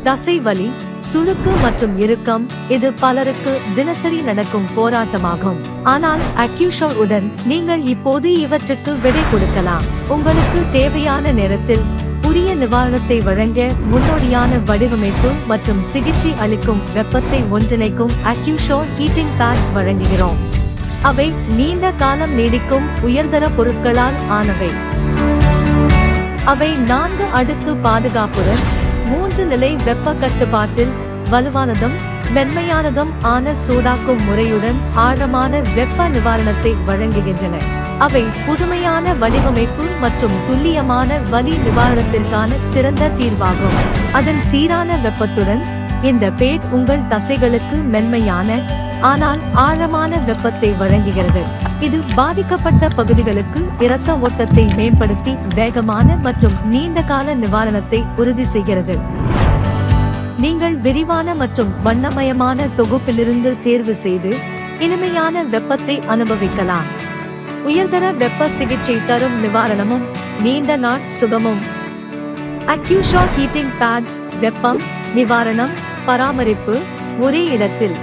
தசை வலி, சுளுக்கு மற்றும் இறுக்கம் இது பலருக்கு தினசரி நடக்கும் போராட்டமாகும். ஆனால் அக்யூஷர் உடன் நீங்கள் இப்போது இவற்றுக்கு விடை கொடுக்கலாம். உங்களுக்கு தேவையான நேரத்தில் உரிய நிவாரணத்தை வழங்க முன்னோடியான வடிவமைப்பு மற்றும் சிகிச்சை அளிக்கும் வெப்பத்தை ஒன்றிணைக்கும் அக்யூஷர் ஹீட்டிங் பேட்ஸ் வழங்குகிறோம். அவை நீண்ட காலம் நீடிக்கும் உயர்தர பொருட்களால் ஆனவை. அவை 4 அடுக்கு பாதுகாப்புடன் 3 நிலை வெப்ப கட்டுப்பாட்டில் வலுவானதும் மென்மையானதும் ஆன சூடாக்கும் முறையுடன் ஆழமான வெப்ப நிவாரணத்தை வழங்குகின்றன. அவை புதுமையான வடிவமைப்பு மற்றும் துல்லியமான வலி நிவாரணத்திற்கான சிறந்த தீர்வாகும். அதன் சீரான வெப்பத்துடன் இந்த பேட் உங்கள் தசைகளுக்கு மென்மையான ஆனால் ஆழமான வெப்பத்தை வழங்குகிறது. இது பாதிக்கப்பட்ட பகுதிகளுக்கு இரத்த ஓட்டத்தை மேம்படுத்தி வேகமான மற்றும் நீண்டகால நிவாரணத்தை உறுதி செய்கிறது. நீங்கள் விரிவான மற்றும் வண்ணமயமான தொகுப்பிலிருந்து தேர்வு செய்து இனிமையான வெப்பத்தை அனுபவிக்கலாம். உயர்தர வெப்ப சிகிச்சை தரும் நிவாரணமும் நீண்ட நாள் சுகமும். அக்யூஷர் ஹீட்டிங் பேட்ஸ் வெப்பம், நிவாரணம், பராமரிப்பு ஒரே இடத்தில்.